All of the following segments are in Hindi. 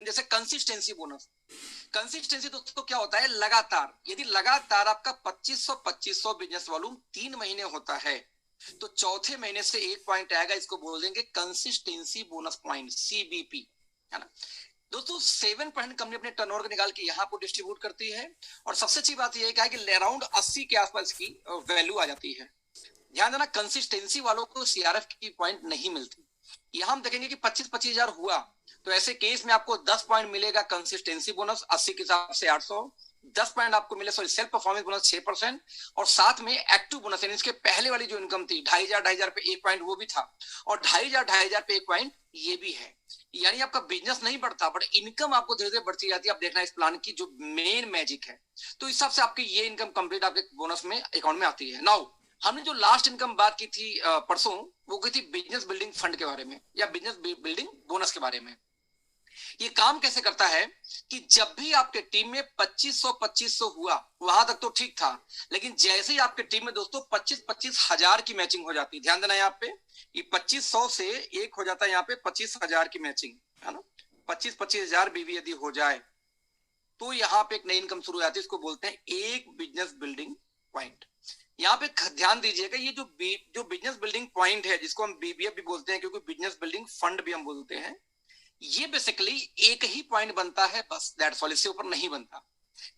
जैसे कंसिस्टेंसी बोनस। कंसिस्टेंसी दोस्तों क्या होता है, लगातार। यदि लगातार आपका 2500 बिजनेस वॉल्यूम 3 महीने होता है तो चौथे महीने से एक पॉइंट आएगा, इसको बोल देंगे कंसिस्टेंसी बोनस पॉइंट, सीबीपी, है ना दोस्तों। 7% कंपनी अपने टर्नओवर को निकाल के यहाँ को डिस्ट्रीब्यूट करती है, और सबसे अच्छी बात यह है कि अराउंड 80 के आसपास की वैल्यू आ जाती है। ध्यान देना, कंसिस्टेंसी वालों को सीआरएफ की पॉइंट नहीं मिलती। यहां हम देखेंगे कि 25-25 हजार हुआ तो ऐसे केस में आपको 10 पॉइंट मिलेगा कंसिस्टेंसी बोनस, 80 के हिसाब से 800। 10 पॉइंट आपको मिले सॉरी सेल्फ परफॉर्मेंस बोनस 6%, और साथ में एक्टिव बोनस यानी इसके पहले वाली जो इनकम थी 2500 पे एक पॉइंट वो भी था, और 2500 पे एक पॉइंट ये भी है। यानी आपका बिजनेस नहीं बढ़ता बट इनकम आपको धीरे धीरे बढ़ती जाती है। आप देखना इस प्लान की जो मेन मैजिक है, तो इस हिसाब से आपकी ये इनकम कंप्लीट आपके बोनस में अकाउंट में आती है। नाउ हमने जो लास्ट इनकम बात की थी परसों, वो की थी बिजनेस बिल्डिंग फंड के बारे में या बिजनेस बिल्डिंग बोनस के बारे में। ये काम कैसे करता है कि जब भी आपके टीम में 2500 हुआ वहां तक तो ठीक था, लेकिन जैसे ही आपके टीम में दोस्तों 25 हजार की मैचिंग हो जाती, ध्यान देना यहाँ पे, ये 2500 से एक हो जाता है यहाँ पे 25,000 की मैचिंग, है ना। 25 हजार बीवी यदि हो जाए तो यहाँ पे एक नई इनकम शुरू हो जाती है, इसको बोलते हैं एक बिजनेस बिल्डिंग पॉइंट। यहाँ पे ध्यान दीजिएगा, ये जो बिजनेस बिल्डिंग पॉइंट है जिसको हम बीबीएफ भी बोलते हैं, क्योंकि बिजनेस बिल्डिंग फंड भी हम बोलते हैं, ये बेसिकली एक ही पॉइंट बनता है बस, दैट्स ऑल, इससे ऊपर नहीं बनता।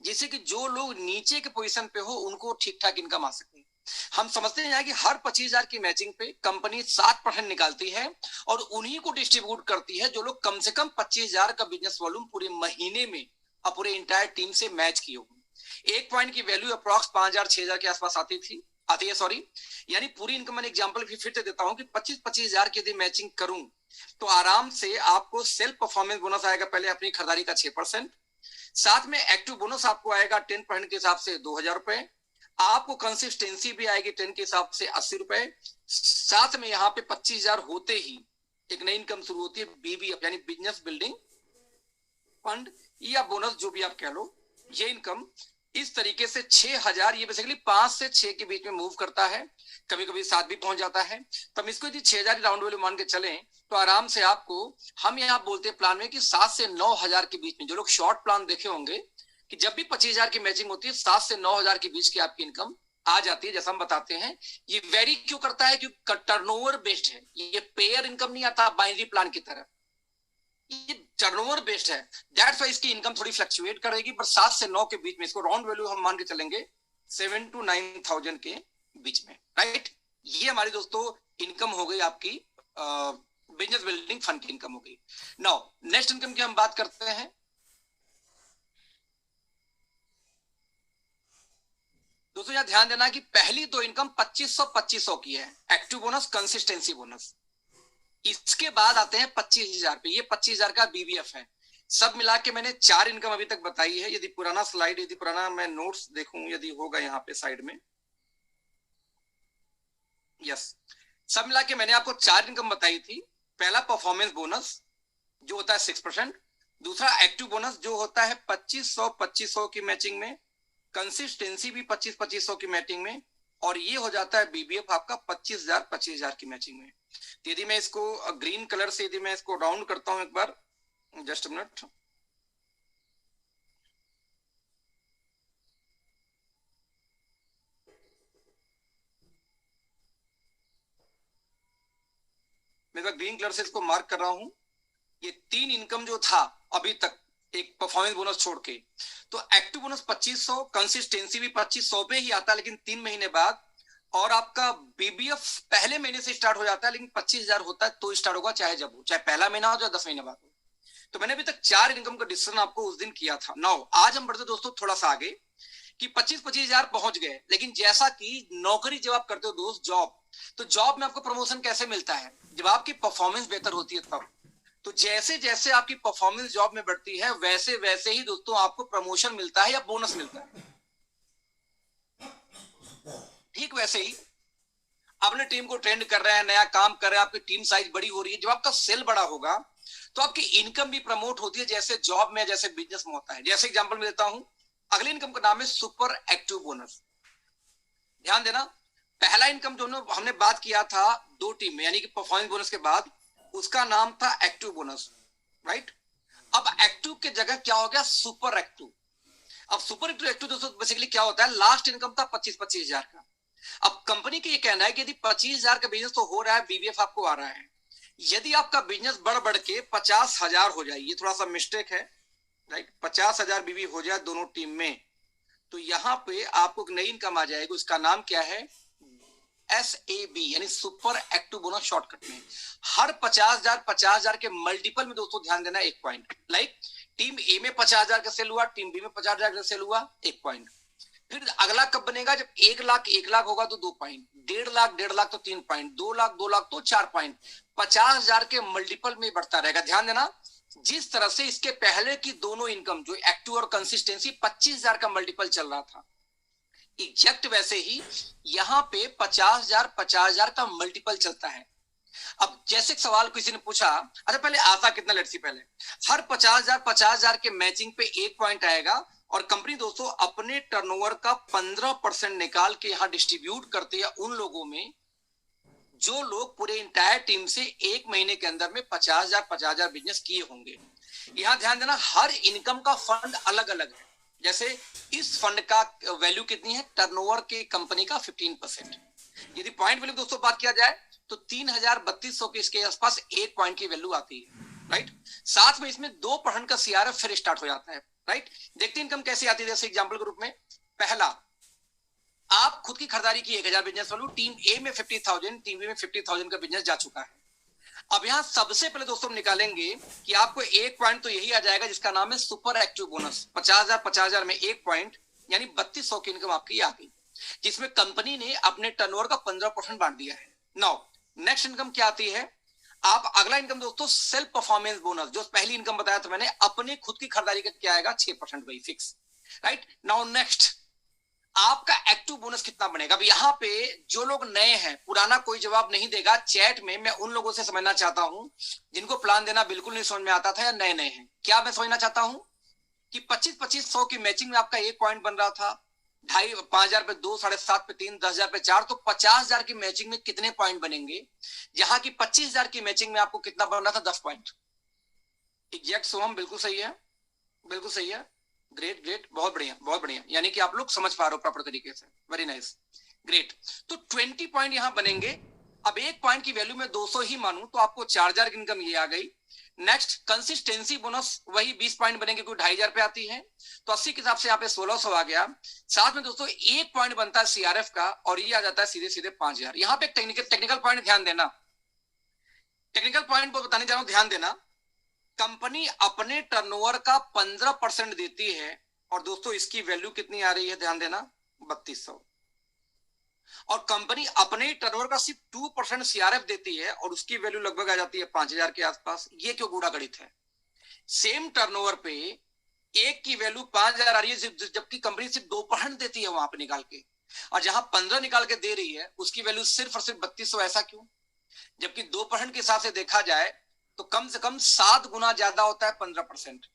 जैसे कि जो लोग नीचे के पोजीशन पे हो उनको ठीक ठाक इनकम आ सकती है। हम समझते हैं कि हर 25,000 की मैचिंग पे कंपनी 7% निकालती है और उन्हीं को डिस्ट्रीब्यूट करती है जो लोग कम से कम 25,000 का बिजनेस वॉल्यूम पूरे महीने में और पूरे इंटायर टीम से मैच किए हो। एक पॉइंट की वैल्यू अप्रॉक्स 5,000-6,000 के आसपास आती है सॉरी। यानी पूरी इनकम, मैंने एग्जांपल फिर से देता हूं कि 25 हजार की यदि मैचिंग करूं तो आराम से आपको सेल्फ परफॉर्मेंस बोनस आएगा पहले अपनी खरीदारी का 6%, साथ में एक्टिव बोनस आपको आएगा 10% के हिसाब से 2,000 रुपए, आपको कंसिस्टेंसी भी आएगी 10 के हिसाब से 80 रुपए, साथ में यहाँ पे 25,000 होते ही एक नई इनकम शुरू होती है बीबीएफ यानी बिजनेस बिल्डिंग फंड या बोनस जो भी आप कह लो। ये इनकम इस तरीके से 6,000, ये बेसिकली 5 से 6 के बीच में मूव करता है, कभी कभी 7 भी पहुंच जाता है। तब इसको यदि 6,000 राउंड वैल्यू मान के चलें तो आराम से आपको, हम यहाँ बोलते हैं प्लान में कि 7 से 9,000 के बीच में, जो लोग शॉर्ट प्लान देखे होंगे कि जब भी 25,000 की मैचिंग होती है 7 से 9,000 के बीच की आपकी इनकम आ जाती है। जैसा हम बताते हैं ये वेरी क्यों करता है, क्योंकि टर्नओवर बेस्ड है, ये पेयर इनकम नहीं आता बाइनरी प्लान की तरह, ये टर्नओवर बेस्ड है। दैट्स व्हाई इसकी इनकम थोड़ी फ्लक्चुएट करेगी, पर 7 से 9 के बीच में, इसको राउंड वैल्यू हम मान के चलेंगे 7 to 9,000 के बीच में, राइट। ये हमारी दोस्तों इनकम हो गई आपकी बिजनेस बिल्डिंग फंड की इनकम हो गई। नाउ नेक्स्ट इनकम की हम बात करते हैं। दोस्तों यहां ध्यान देना कि पहली दो इनकम 2500 की है, एक्टिव बोनस, कंसिस्टेंसी बोनस। इसके बाद आते हैं 25,000 पे, ये 25,000 का बीबीएफ है। सब मिला के मैंने 4 इनकम अभी तक बताई है। यदि पुराना स्लाइड, यदि पुराना मैं नोट्स देखूं, यदि होगा यहाँ पे साइड में, यस, सब मिला के मैंने आपको 4 इनकम बताई थी। पहला परफॉर्मेंस बोनस जो होता है 6%, दूसरा एक्टिव बोनस जो होता है 2500 की मैचिंग में, कंसिस्टेंसी भी 2500 की मैचिंग में, और ये हो जाता है बीबीएफ आपका 25,000 की मैचिंग में। यदि मैं इसको ग्रीन कलर से यदि मैं इसको राउंड करता हूं एक बार, जस्ट अ मिनट, मैं ग्रीन कलर से इसको मार्क कर रहा हूं। ये 3 इनकम जो था अभी तक, एक परफॉर्मेंस बोनस छोड़ के, तो एक्टिव बोनस 2500, कंसिस्टेंसी भी 2500 पे ही आता है लेकिन 3 महीने बाद, और आपका बीबीएफ पहले महीने से स्टार्ट हो जाता है लेकिन 25,000 होता है तो स्टार्ट होगा, चाहे जब हो, चाहे पहला महीना हो चाहे 10 महीने बाद हो। तो मैंने अभी तक 4 इनकम का डिसीजन आपको उस दिन किया था। नाउ आज हम बढ़ते दोस्तों थोड़ा सा आगे कि 25,000 पहुंच गए, लेकिन जैसा कि नौकरी जब आप करते हो दोस्त, जॉब, तो जॉब में आपको प्रमोशन कैसे मिलता है, जब आपकी परफॉर्मेंस बेहतर होती है तब। तो जैसे जैसे आपकी परफॉर्मेंस जॉब में बढ़ती है वैसे वैसे ही दोस्तों आपको प्रमोशन मिलता है या बोनस मिलता है। ठीक वैसे ही अपने टीम को ट्रेंड कर रहे हैं, नया काम कर रहे हैं, आपकी टीम साइज बड़ी हो रही है, जब आपका सेल बड़ा होगा तो आपकी इनकम भी प्रमोट होती है, जैसे जॉब में जैसे बिजनेस में होता है। जैसे एग्जांपल में देता हूं, अगली इनकम का नाम है सुपर एक्टिव बोनस। ध्यान देना, पहला इनकम जो हमने बात किया था 2 टीम में, यानी कि परफॉर्मेंस बोनस के बाद, उसका नाम था एक्टिव बोनस, राइट। अब एक्टिव के जगह क्या हो गया, सुपर एक्टिव। अब सुपर एक्टिव दोस्तों बेसिकली क्या होता है, लास्ट इनकम था 25-25 हजार का। अब कंपनी का ये कहना है कि यदि 25 हजार का बिजनेस तो हो रहा है, बीबीएफ आपको आ रहा है, यदि आपका बिजनेस बढ़ बढ़ के 50 हजार हो जाए, ये थोड़ा सा मिस्टेक है, राइट, 50 हजार बीबी हो जाए दोनों टीम में, तो यहां पे आपको एक नई इनकम आ जाएगी, उसका नाम क्या है, SAB, यानी सुपर एक्टिव बोनस शॉर्टकट में। हर 50 हजार के मल्टीपल में दोस्तों ध्यान देना, एक पॉइंट। लाइक टीम ए में 50 हजार का सेल हुआ, टीम बी में 50 हजार का सेल हुआ, एक पॉइंट। फिर अगला कब बनेगा, जब 1 लाख होगा तो 2 पॉइंट, 1.5 लाख तो 3 पॉइंट, 2 लाख तो 4 पॉइंट, 50 हजार के मल्टीपल में बढ़ता रहेगा। ध्यान देना, जिस तरह से इसके पहले की दोनों इनकम जो एक्टिव और कंसिस्टेंसी 25 हजार का मल्टीपल चल रहा था, एग्जैक्ट वैसे ही यहां पे 50 हजार का मल्टीपल चलता है। अब जैसे एक सवाल किसी ने पूछा, अच्छा पहले आता कितना, लेट्स सी, पहले हर 50 हजार के मैचिंग पे 1 पॉइंट आएगा, और कंपनी दोस्तों अपने टर्नओवर का 15% निकाल के यहां डिस्ट्रीब्यूट करते हैं उन लोगों में जो लोग पूरे इंटायर टीम से 1 महीने के अंदर में 50 हजार बिजनेस किए होंगे। यहां ध्यान देना, हर इनकम का फंड अलग अलग है। जैसे इस फंड का वैल्यू कितनी है, टर्नओवर के कंपनी का 15%। यदि पॉइंट वैल्यू दोस्तों बात किया जाए तो 3,3200 के इसके आसपास 1 पॉइंट की वैल्यू आती है, राइट। साथ में इसमें 2% का सीआरएफ फिर स्टार्ट हो जाता है, राइट। देखते इनकम कैसे आती है, जैसे एग्जांपल के रूप में, पहला आप खुद की खरीदारी की 1,000 बिजनेस वैल्यू, टीम ए में 50,000, टीम बी में 50,000 का बिजनेस जा चुका है। अब यहां सबसे पहले दोस्तों हम निकालेंगे कि आपको 1 पॉइंट तो यही आ जाएगा जिसका नाम है सुपर एक्टिव बोनस। 50,000 में 1 पॉइंट यानी 3200 की इनकम आपकी आ गई, जिसमें कंपनी ने अपने टर्नओवर का 15% बांट दिया है। नाउ नेक्स्ट इनकम क्या आती है, आप अगला इनकम दोस्तों सेल्फ परफॉर्मेंस बोनस, जो पहली इनकम बताया था मैंने, अपने खुद की खरीदारी का क्या आएगा, 6% वही फिक्स, राइट। नाउ नेक्स्ट आपका एक्टिव बोनस कितना बनेगा। अब यहाँ पे जो लोग नए हैं, पुराना कोई जवाब नहीं देगा चैट में, मैं उन लोगों से समझना चाहता हूं जिनको प्लान देना बिल्कुल नहीं समझ में आता था या नए नए हैं। क्या मैं समझना चाहता हूं कि 25-25 की मैचिंग में आपका 1 पॉइंट बन रहा था, 5,000 पे 2, 7.5 पे 3, 10,000 पे 4, तो 50,000 की मैचिंग में कितने पॉइंट बनेंगे, जहां की 25,000 की मैचिंग में आपको कितना बन रहा था, 10 पॉइंट। एग्जैक्ट सोहम, बिल्कुल सही है, बिल्कुल सही है, ग्रेट ग्रेट, बहुत बढ़िया बहुत बढ़िया, यानी कि आप लोग समझ पा रहे हो प्रॉपर तरीके से, वेरी नाइस, ग्रेट। तो 20 पॉइंट यहां बनेंगे। अब 1 पॉइंट की वैल्यू में 200 ही मानूं तो आपको 4,000 की इनकम ये आ गई। नेक्स्ट कंसिस्टेंसी बोनस, वही 20 पॉइंट बनेंगे, कोई 2,500 पे आती है, तो 80 के हिसाब से यहाँ पे 1,600 आ गया। साथ में दोस्तों 1 पॉइंट बनता है सीआरएफ का, और ये आ जाता है सीधे सीधे 5,000। यहाँ पे टेक्निकल पॉइंट ध्यान देना, टेक्निकल पॉइंट को बताने जा रहा हूं, ध्यान देना। कंपनी अपने टर्नओवर का 15% देती है, और दोस्तों इसकी वैल्यू कितनी आ रही है, ध्यान देना, 3200। और कंपनी अपने टर्नओवर का सिर्फ 2% सीआरएफ देती है, और उसकी वैल्यू लगभग आ जाती है 5,000 के आसपास। ये क्यों गूढ़ा गणित है, सेम टर्नओवर पे एक की वैल्यू 5,000 आ रही है, जबकि कंपनी सिर्फ 2% देती है वहां पे निकाल के, और जहां 15 निकाल के दे रही है उसकी वैल्यू सिर्फ और सिर्फ 3200। ऐसा क्यों, जबकि 2% के हिसाब से देखा जाए तो कम से कम 7 गुना ज्यादा होता है 15%।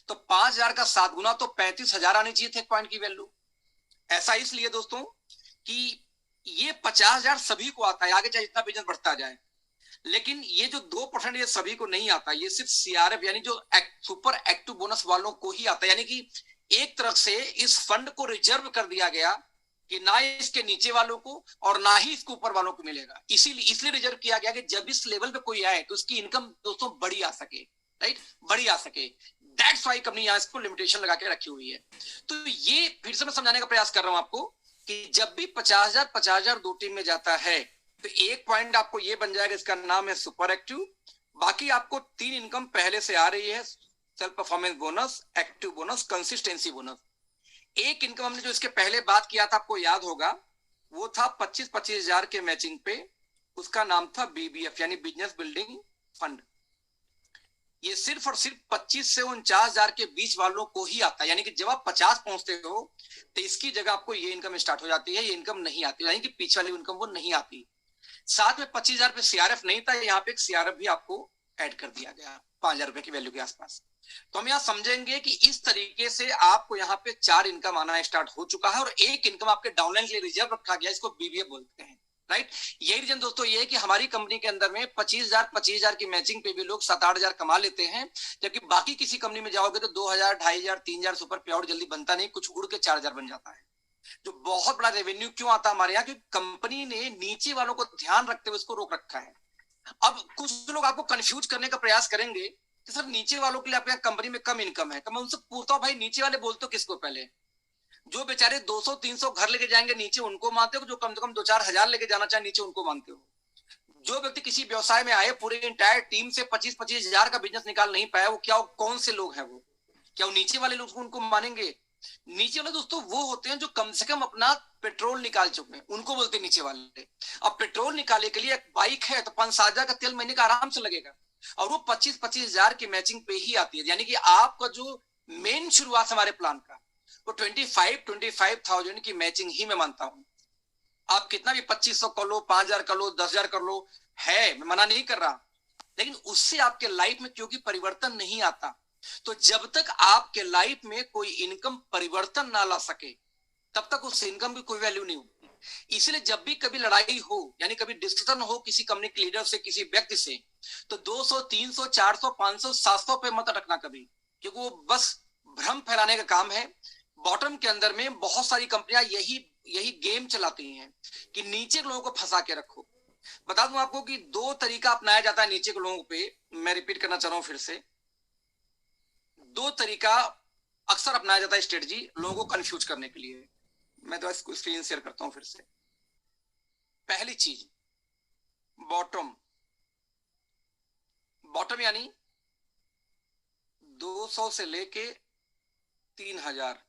तो 5,000 का 7 गुना तो 35,000 आनी चाहिए थे पॉइंट की वैल्यू। ऐसा इसलिए दोस्तों कि ये 50,000 सभी को आता है, आगे चाहे जितना बिजनेस बढ़ता जाए, लेकिन ये जो 2% ये सभी को नहीं आता, ये सिर्फ सीआरएफ यानी जो सुपर एक्टिव बोनस वालों को ही आता है। यानी कि एक तरह से इस फंड को रिजर्व कर दिया गया कि ना इसके नीचे वालों को और ना ही इसके ऊपर वालों को मिलेगा। इसलिए रिजर्व किया गया कि जब इस लेवल पे कोई आए तो उसकी इनकम दोस्तों बड़ी आ सके, राइट, बड़ी आ सके। दैट्स वाई कंपनी यहां इसको लिमिटेशन लगा के रखी हुई है। तो ये फिर से मैं समझाने का प्रयास कर रहा हूं आपको कि जब भी 50,000 दो टीम में जाता है तो 1 पॉइंट आपको ये बन जाएगा, इसका नाम है सुपर एक्टिव। बाकी आपको 3 इनकम पहले से आ रही है, self performance bonus, active bonus, consistency bonus. एक इनकम हमने जो इसके पहले बात किया था, आपको याद होगा, वो था 25-25 हजार के मैचिंग पे, उसका नाम था बीबीएफ यानी बिजनेस बिल्डिंग फंड। ये सिर्फ और सिर्फ 25 से 49,000 के बीच वालों को ही आता है। यानी कि जब आप 50 पहुंचते हो तो इसकी जगह आपको ये इनकम स्टार्ट हो जाती है, ये इनकम नहीं आती, यानी कि पीछे वाली इनकम वो नहीं आती। साथ में 25,000 पे सीआरएफ नहीं था, यहाँ पे एक सीआरएफ भी आपको ऐड कर दिया गया 5,000 रुपए की वैल्यू के आसपास। तो हम यहाँ समझेंगे कि इस तरीके से आपको यहाँ पे 4 इनकम आना स्टार्ट हो चुका है, और एक इनकम आपके डाउनलाइन के लिए रिजर्व रखा गया, इसको बीबीए बोलते हैं। राइट। यही रीजन दोस्तों ये है कि हमारी कंपनी के अंदर में 25,000 की मैचिंग पे भी लोग 7-8 हजार कमा लेते हैं, जबकि बाकी किसी कंपनी में जाओगे तो 2,000, 2,500, 3,000 सुपर पे आउट जल्दी बनता नहीं, कुछ उड़ के 4,000 बन जाता है। जो बहुत बड़ा रेवेन्यू क्यों आता है हमारे यहाँ, क्योंकि कंपनी ने नीचे वालों को ध्यान रखते हुए इसको रोक रखा है। अब कुछ लोग आपको कंफ्यूज करने का प्रयास करेंगे कि सर नीचे वालों के लिए आपके कंपनी में कम इनकम है, तो मैं उनसे पूछता हूँ भाई नीचे वाले बोलते हो किसको? पहले जो बेचारे 200-300 घर लेके जाएंगे नीचे उनको मानते हो, जो कम से कम 2-4 हजार लेके जाना चाहे नीचे उनको मानते हो? जो व्यक्ति किसी व्यवसाय में आए पूरे इंटायर टीम से 25-25 हजार का बिजनेस निकाल नहीं पाया, वो क्या, कौन से लोग हैं वो? क्या वो नीचे वाले लोग उनको मानेंगे? नीचे वाले दोस्तों वो होते हैं जो कम से कम अपना पेट्रोल निकाल चुके हैं, उनको बोलते हैं नीचे वाले। अब पेट्रोल निकालने के लिए एक बाइक है तो 5-7 हजार का तेल महीने का आराम से लगेगा, और वो 25-25 हजार की मैचिंग पे ही आती है। यानी कि आपका जो मेन शुरुआत हमारे प्लान का वो 25,000 की मैचिंग ही मैं मानता हूं। आप कितना भी 2500 कर लो, 5,000 कर लो, 10,000 कर लो, है, मैं मना नहीं कर रहा, लेकिन उससे आपके लाइफ में क्योंकि परिवर्तन नहीं आता, तो जब तक आपके लाइफ में कोई इनकम परिवर्तन ना ला सके तब तक उस इनकम की कोई वैल्यू नहीं होती। इसलिए जब भी कभी लड़ाई हो, यानी कभी डिस्कशन हो किसी कंपनी के लीडर से, किसी व्यक्ति से, तो 200, 300, 400, 500, 700 पे मत अटकना कभी, क्योंकि वो बस भ्रम फैलाने का काम है। बॉटम के अंदर में बहुत सारी कंपनियां यही यही गेम चलाती हैं कि नीचे के लोगों को फंसा के रखो। बता दूं आपको कि 2 तरीका अपनाया जाता है नीचे के लोगों पे, मैं रिपीट करना चाह रहा हूं फिर से। 2 तरीका अक्सर अपनाया जाता है स्ट्रेटजी लोगों को कंफ्यूज करने के लिए। मैं तो इसको स्क्रीन शेयर करता हूं फिर से। पहली चीज, बॉटम। बॉटम यानी 200 से लेके 3,000,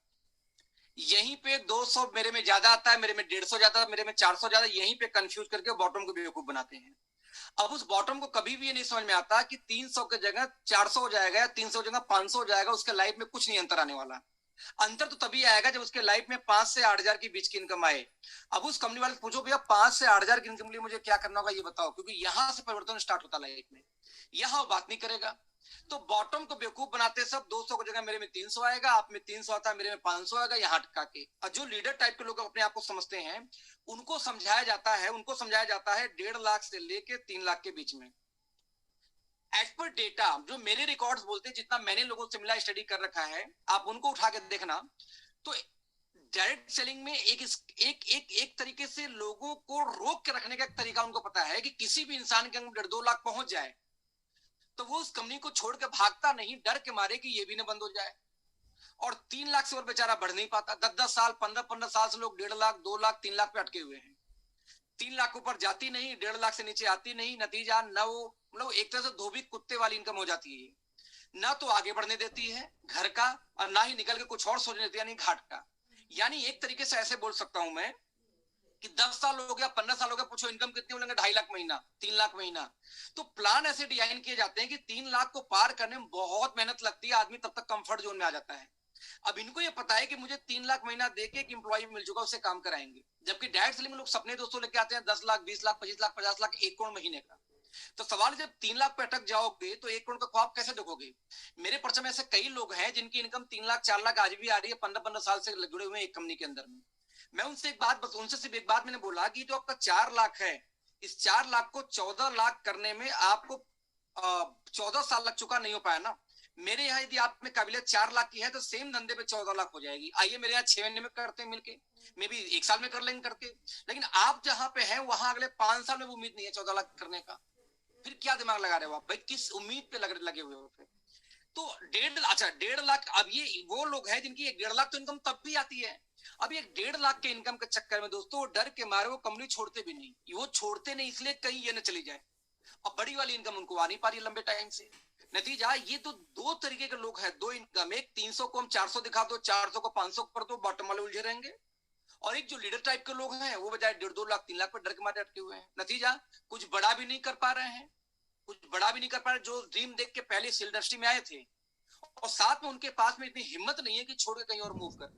यहीं पे 200 मेरे में ज्यादा आता है, मेरे में 150 ज्यादा, मेरे में 400 ज्यादा, यहीं पे कंफ्यूज करके बॉटम को बेवकूफ बनाते हैं। अब उस बॉटम को कभी भी ये नहीं समझ में आता कि 300 की जगह 400 हो जाएगा या 300 की जगह 500 हो जाएगा, उसके लाइफ में कुछ नहीं अंतर आने वाला। अंतर तो तभी आएगा जब उसके लाइफ में 5 से 8 हजार के बीच की इनकम आए। अब उस कंपनी वाले पूछो भैया 5 से 8 हजार की इनकम के लिए मुझे क्या करना होगा ये बताओ, क्योंकि यहां से परिवर्तन स्टार्ट होता लाइफ में, यहां बात नहीं करेगा। तो बॉटम को बेवकूफ बनाते सब, 200 की जगह मेरे में 300 आएगा, आप में 300 आता है, मेरे में 500 आएगा, यहाँ अटका के। और जो लीडर टाइप के लोग अपने आप को समझते हैं उनको समझाया जाता है 1.5 लाख से लेके 3 लाख के बीच में। एज पर डेटा जो मेरे रिकॉर्ड्स बोलते हैं, जितना मैंने लोगों से मिला, स्टडी कर रखा है, आप उनको उठा के देखना, तो डायरेक्ट सेलिंग में एक तरीके से लोगों को रोक के रखने का एक तरीका उनको पता है कि किसी भी इंसान के अंदर 1.5-2 लाख पहुंच जाए तो वो उस कंपनी को छोड़ के भागता नहीं, डर के मारे कि ये भी ना बंद हो जाए। और 3 लाख से और बेचारा बढ़ नहीं पाता। 10-10 साल, 15-15 साल से लोग 1.5 लाख, 2 लाख, 3 लाख पे अटके हुए हैं। 3 लाख ऊपर जाती नहीं, 1.5 लाख से नीचे आती नहीं। नतीजा न वो, मतलब एक तरह से धोबी कुत्ते वाली इनकम हो जाती है। ना तो आगे बढ़ने देती है घर का, और ना ही निकल के कुछ और सोचने देती है, यानी घाट का। यानी एक तरीके से ऐसे बोल सकता हूं मैं कि 10 साल हो गया, 15 साल हो गया, पूछो इनकम कितनी बोलेंगे 2.5 लाख महीना, 3 लाख महीना। तो प्लान ऐसे डिजाइन किए जाते हैं कि 3 लाख को पार करने में बहुत मेहनत लगती है, आदमी तब तक कंफर्ट जोन में आ जाता है। अब इनको ये पता है कि मुझे 3 लाख महीना देके एक एम्प्लॉय मिल चुका, उससे काम कराएंगे। जबकि डायरेक्ट सेलिंग में लोग सपने दोस्तों लेके आते हैं 10 लाख, 20 लाख, 25 लाख, 50 लाख, 1 करोड़ महीने का। तो सवाल जब 3 लाख पे अटक जाओगे तो 1 करोड़ का ख्वाब कैसे देखोगे? मेरे पर्चे में ऐसे कई लोग हैं जिनकी इनकम 3 लाख, 4 लाख आज भी आ रही है, 15-15 साल से जुड़े हुए एक कंपनी के अंदर में। मैं उनसे सिर्फ एक बात मैंने बोला कि जो आपका 4 लाख है, इस 4 लाख को 14 लाख करने में आपको 14 साल लग चुका, नहीं हो पाया ना। मेरे यहाँ यदि आप में काबिलियत 4 लाख की है तो सेम धंधे पे 14 लाख हो जाएगी। आइए मेरे यहाँ 6 महीने में करते हैं मिलके, मे भी 1 साल में कर लेंगे करके। लेकिन आप जहाँ पे हैं वहां अगले 5 साल में उम्मीद नहीं है 14 लाख करने का। फिर क्या दिमाग लगा रहे हो आप भाई, किस उम्मीद पे लगे हुए हो? फिर तो 1.5 लाख। अब ये वो लोग हैं जिनकी 1.5 लाख तो इनकम तब भी आती है। अब ये 1.5 लाख के इनकम के चक्कर में दोस्तों डर के मारे वो कंपनी छोड़ते भी नहीं। वो छोड़ते नहीं इसलिए कहीं ये न चली जाए, अब बड़ी वाली इनकम उनको आ नहीं पा रही लंबे टाइम से। नतीजा ये तो 2 तरीके के लोग हैं, 2 इनकम। एक 300 को हम 400 दिखा दो, 400 को 500 कर दो, बॉटम वाले उलझे रहेंगे। और एक जो लीडर टाइप के लोग हैं वो बजाय 1.5-2 लाख, 3 लाख पर डर के मारे अटके हुए हैं। नतीजा कुछ बड़ा भी नहीं कर पा रहे हैं, जो ड्रीम देख के पहले इस इंडस्ट्री में आए थे, और साथ में उनके पास में इतनी हिम्मत नहीं है कि छोड़ के कहीं और मूव कर,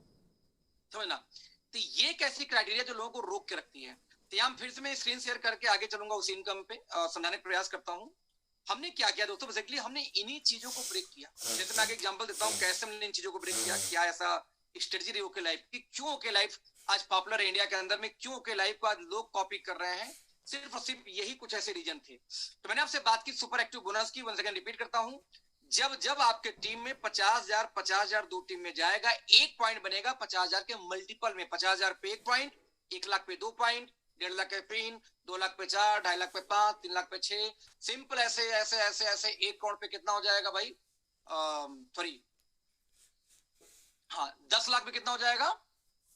समझना। तो ये कैसी क्राइटेरिया जो लोगों को रोक के रखती है। तो यहाँ फिर से मैं स्क्रीन शेयर करके आगे चलूंगा, उस इनकम पे समझाने का प्रयास करता हूँ। हमने क्या किया दोस्तों, बेसिकली हमने इन्हीं चीजों को ब्रेक किया। जैसे मैं आगे एग्जांपल देता हूँ कैसे हमने इन चीजों को ब्रेक किया, क्या ऐसा स्ट्रेटजी रही ओके लाइफ की, क्यों ओके लाइफ आज पॉपुलर है इंडिया के अंदर में, क्यों के लाइव को आज लोग कॉपी कर रहे हैं, सिर्फ और सिर्फ यही कुछ ऐसे रीजन थे। तो मैंने आपसे बात की सुपर एक्टिव बोनस की, वन सेकंड रिपीट करता हूं। जब जब आपके टीम में 50,000 दो टीम में जाएगा, एक पॉइंट बनेगा 50,000 के मल्टीपल में। 50,000 पे एक पॉइंट, 1 लाख पे 2 पॉइंट, 1.5 लाख पे 3, 2 लाख पे 4, 2.5 लाख पे 5, 3 लाख पे 6। सिंपल ऐसे ऐसे ऐसे ऐसे 1 करोड़ पे कितना हो जाएगा भाई, सॉरी हाँ 10 लाख में कितना हो जाएगा,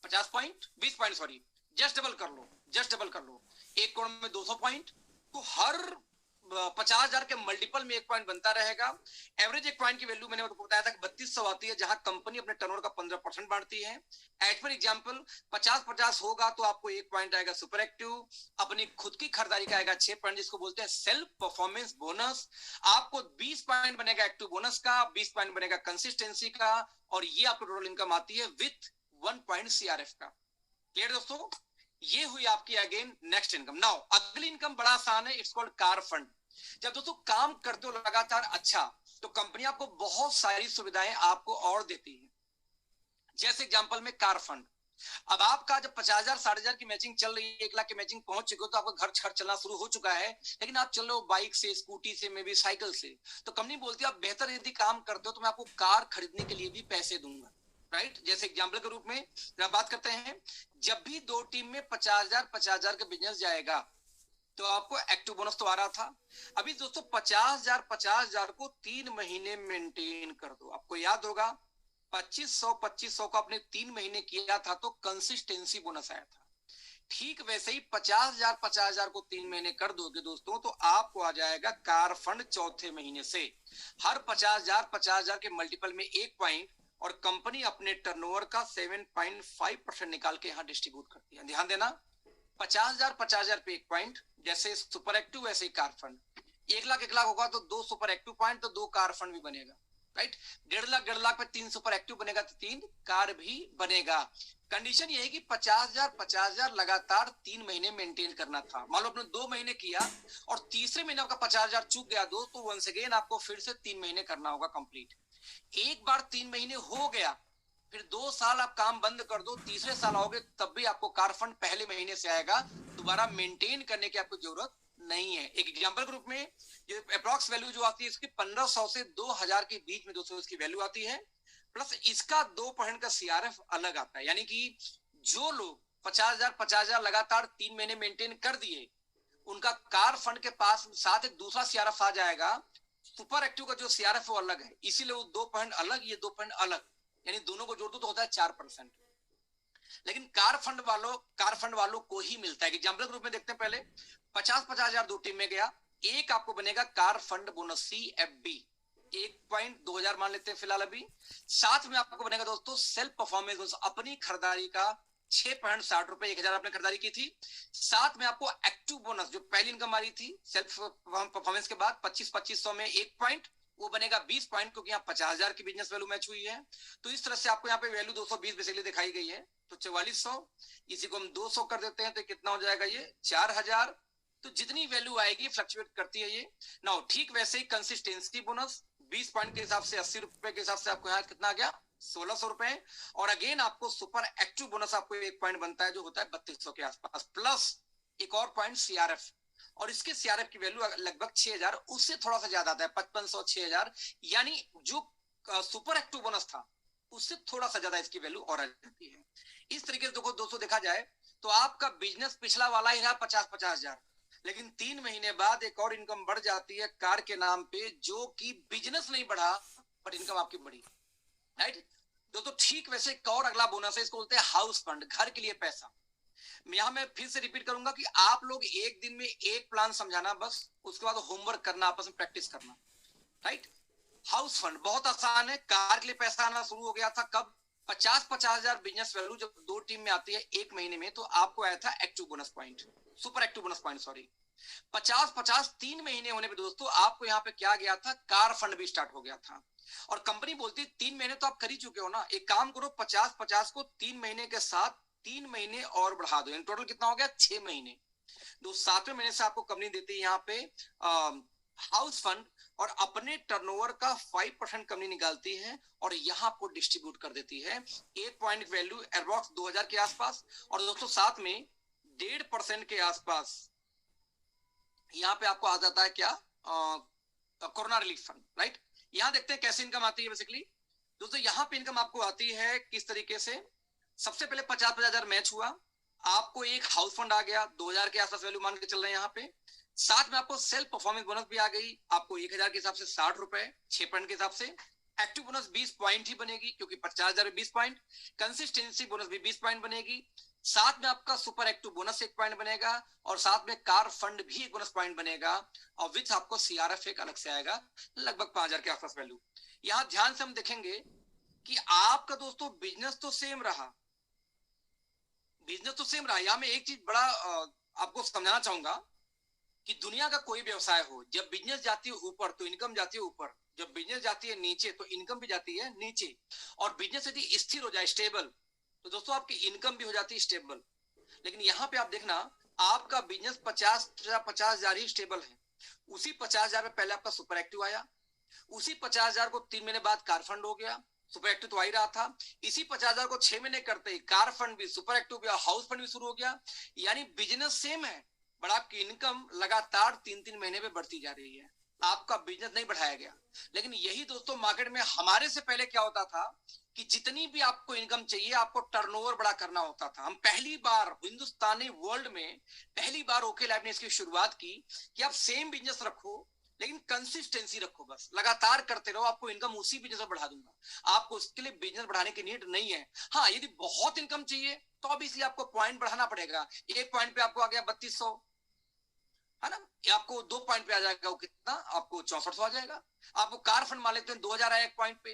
50 point, 20 point sorry, just double कर लो, जस्ट डबल कर लो। 1 करोड़ में 200 पॉइंट, तो हर 50,000 के मल्टीपल में 1 पॉइंट बनता रहेगा। एवरेज 1 पॉइंट की वैल्यू मैंने आपको बताया था कि 3200 आती है, जहां कंपनी अपने टर्नओवर का 15% बांटती है। एज पर एग्जांपल 50-50 होगा तो आपको 1 पॉइंट आएगा सुपर एक्टिव, अपनी खुद की खरीदारी का आएगा 6 पॉइंट, जिसको बोलते हैं सेल्फ परफॉर्मेंस बोनस। आपको 20 पॉइंट बनेगा एक्टिव बोनस का, 20 पॉइंट बनेगा कंसिस्टेंसी का, और ये आपको टोटल इनकम आती है विथ 1 पॉइंट सीआरएफ का। क्लियर दोस्तों, ये हुई आपकी अगेन नेक्स्ट इनकम। नाउ अगली इनकम बड़ा आसान है, इट्स कॉल्ड कार फंड। जब दोस्तों काम करते हो लगातार अच्छा, तो कंपनी आपको बहुत सारी सुविधाएं आपको और देती है। जैसे एग्जांपल में कार फंड, अब आपका जब 50,000 60,000 की मैचिंग चल रही है, 1 लाख की मैचिंग पहुंच चुके हो, तो आपका घर खर्च चलना शुरू हो चुका है, लेकिन आप चल रहे हो बाइक से, स्कूटी से, मे भी साइकिल से, तो कंपनी बोलती है आप बेहतर यदि काम करते हो तो मैं आपको कार खरीदने के लिए भी पैसे दूंगा। राइट, जैसे एग्जाम्पल के रूप में जब बात करते हैं, जब भी दो टीम में 50,000 का बिजनेस जाएगा तो आपको एक्टिव बोनस तो आ रहा था। अभी दोस्तों 50,000 को 3 महीने मेंटेन कर दो। आपको याद होगा 2500 का आपने 3 महीने किया था तो कंसिस्टेंसी बोनस आया था। ठीक वैसे ही 50,000 को 3 महीने कर दोगे दोस्तों, तो आपको आ जाएगा कार फंड चौथे महीने से। हर 50,000 के मल्टीपल में 1 पॉइंट, और कंपनी अपने टर्नओवर का 7.5% निकाल के यहाँ डिस्ट्रीब्यूट करती है। ध्यान देना, 50,000 पे 1 पॉइंट, जैसे सुपर एक्टिव वैसे ही कार फंड। 1 लाख होगा तो 2 सुपर एक्टिव पॉइंट, तो 2 कार फंड भी बनेगा। राइट, 1.5 लाख पे 3 सुपर एक्टिव बनेगा तो 3 कार भी बनेगा। कंडीशन ये है कि 50,000 लगातार 3 महीने मेंटेन करना था। मान लो आपने 2 महीने किया और तीसरे महीने आपका 50,000 चूक गया दोस्त, तो वंस अगेन आपको फिर से 3 महीने करना होगा कंप्लीट। एक बार 3 महीने हो गया, फिर 2 साल आप काम बंद कर दो, तीसरे साल आओगे तब भी आपको कार फंड पहले महीने से आएगा। दोबारा मेंटेन करने की आपको जरूरत नहीं है। एक एग्जांपल के रूप में ये अप्रॉक्स वैल्यू जो आती है इसकी 1500 से 2000 के बीच में दोस्तों इसकी वैल्यू आती है, प्लस इसका 2% का सीआरएफ अलग आता है। यानी कि जो लोग 50,000 लगातार 3 महीने मेंटेन कर दिए, उनका कार फंड के पास साथ एक दूसरा सीआरएफ आ जाएगा। सुपर एक्टिव का जो सीआरएफ वो अलग है, इसीलिए वो 2% अलग, ये 2% अलग, यानी दोनों को जोड़ दो तो होता है 4%। लेकिन कार फंड वालों को ही मिलता है। एग्जाम्पल के रूप में देखते हैं, पहले 50,000 दो टीम में गया, एक आपको बनेगा कार फंड बोनस CFB, 1.2000 मान लेते हैं फिलहाल अभी। साथ में आपको बनेगा दोस्तों सेल्फ परफॉर्मेंस बोनस, अपनी खरीदारी का 6.60 रुपए, 1,000 आपने खरीदारी की थी। साथ में आपको एक्टिव बोनस जो पहली इनकम आ रही थी सेल्फ परफॉर्मेंस के बाद 2500 में 1 पॉइंट, वो बनेगा 20 पॉइंट, क्योंकि यहाँ 50,000 की बिजनेस वैल्यू मैच हुई है। तो इस तरह से आपको यहाँ पे वैल्यू 220 बेसिकली दिखाई गई है। तो 4400, इसी को हम 200 कर देते हैं तो कितना हो जाएगा ये 4,000। तो जितनी वैल्यू आएगी फ्लक्चुएट करती है ये। नाउ ठीक वैसे ही कंसिस्टेंसी बोनस 20 पॉइंट के हिसाब से 80 रुपए के हिसाब से आपको यहाँ कितना आ गया 1,600 रुपए। और अगेन आपको सुपर एक्टिव बोनस आपको 1 पॉइंट बनता है जो होता है 3200 के आसपास, प्लस एक और पॉइंट सीआरएफ, और इसके सीआरएफ की वैल्यू लगभग 6,000, उससे थोड़ा सा ज्यादा आता है 5500 6,000, यानी जो सुपर एक्टिव बोनस था उससे थोड़ा सा ज्यादा इसकी वैल्यू और आ जाती है। इस तरीके से दोस्तों देखा जाए तो आपका बिजनेस पिछला वाला ही रहा 50,000, लेकिन 3 महीने बाद एक और इनकम बढ़ जाती है कार के नाम पे, जो कि बिजनेस नहीं बढ़ा बट इनकम आपकी बढ़ी। राइट दोस्तों, ठीक वैसे एक और अगला बोनस है, इसको बोलते हैं हाउस फंड, घर के लिए पैसा। यहाँ मैं फिर से रिपीट करूंगा कि आप लोग एक दिन में एक प्लान समझाना बस, उसके बाद होमवर्क करना, आपस में प्रैक्टिस करना। राइट, हाउस फंड बहुत आसान है। कार के लिए पैसा आना शुरू हो गया था कब, 50,000 बिजनेस वैल्यू जब दो टीम में आती है 1 महीने में, तो आपको आया था active bonus point, super active bonus point sorry. 50 3 महीने होने पे दोस्तों आपको यहाँ पे क्या गया था, कार फंड भी स्टार्ट हो गया था। और कंपनी बोलती 3 महीने तो आप कर ही चुके हो ना, एक काम करो 50 को 3 महीने के साथ 3 महीने और बढ़ा दो, टोटल कितना हो गया 6 महीने। दो 7वें महीने से आपको कंपनी देती है यहाँ पे हाउस फंड और अपने टर्नओवर का 5% कंपनी निकालती है और यहाँ आपको डिस्ट्रीब्यूट कर देती है। एक पॉइंट वैल्यू अप्रॉक्स 2000 के आसपास, और दोस्तों साथ में 1.5% के आसपास यहाँ पे आपको आ जाता है क्या, कोरोना रिलीफ फंड, राइट। यहाँ देखते हैं कैसे इनकम आती है बेसिकली। दोस्तों यहाँ पे इनकम आपको आती है किस तरीके से। सबसे पहले 50,000 मैच हुआ, आपको एक हाउस फंड आ गया 2000 के आसपास वैल्यू मान के चल रहे हैं यहाँ पे। साथ में आपको सेल्फ परफॉर्मेंस बोनस भी आ गई, आपको 1000 के हिसाब से 60 रुपए 6 पॉइंट के हिसाब से। एक्टिव बोनस 20 पॉइंट ही बनेगी क्योंकि 50,000 20 पॉइंट। कंसिस्टेंसी बोनस भी 20 पॉइंट बनेगी। साथ में आपका सुपर एक्टिव बोनस 1 पॉइंट बनेगा, और साथ में कार फंड भी 1 बोनस पॉइंट बनेगा, और विथ आपको सीआरएफ एक अलग से आएगा लगभग 5000 के आसपास वैल्यू। यहां ध्यान से हम देखेंगे कि आपका दोस्तों बिजनेस तो सेम रहा, बिजनेस तो सेम रहा। यहां मैं एक चीज बड़ा आपको समझाना चाहूंगा कि दुनिया का कोई व्यवसाय हो, जब बिजनेस जाती है ऊपर तो इनकम जाती है ऊपर, जब बिजनेस जाती है नीचे तो इनकम भी जाती है नीचे। और बिजनेस यदि स्थिर हो जाए, स्टेबल, तो दोस्तों आपकी इनकम भी हो जाती है स्टेबल। लेकिन यहाँ पे आप देखना, आपका बिजनेस 50,000 ही स्टेबल है। उसी 50,000 में पहले आपका सुपर एक्टिव आया, उसी 50,000 को 3 महीने बाद कार फंड हो गया, सुपर एक्टिव तो आ ही रहा था। इसी 50,000 को 6 महीने करते ही कार फंड भी, सुपर एक्टिव भी, हाउस फंड भी शुरू हो गया। यानी बिजनेस सेम है, बट आपकी इनकम लगातार 3-3 महीने में बढ़ती जा रही है, आपका बिजनेस नहीं बढ़ाया गया। लेकिन यही दोस्तों मार्केट में हमारे से पहले क्या होता था कि जितनी भी आपको इनकम चाहिए आपको टर्नओवर बड़ा करना होता था। हम पहली बार हिंदुस्तानी वर्ल्ड में पहली बार ओके लैब ने इसकी शुरुआत की कि आप सेम बिजनेस रखो लेकिन कंसिस्टेंसी रखो, बस लगातार करते रहो, आपको इनकम उसी बिजनेस में बढ़ा दूंगा। आपको उसके लिए बिजनेस बढ़ाने की नीड नहीं है। हाँ, यदि बहुत इनकम चाहिए तो अब इसलिए आपको पॉइंट बढ़ाना पड़ेगा। एक पॉइंट पे आपको आ गया 3200, है ना, ये आपको 2 पॉइंट पे आ जाएगा, वो कितना आपको 6400 आ जाएगा। आपको कार फंड मान लेते हैं 2000 आया एक पॉइंट पे,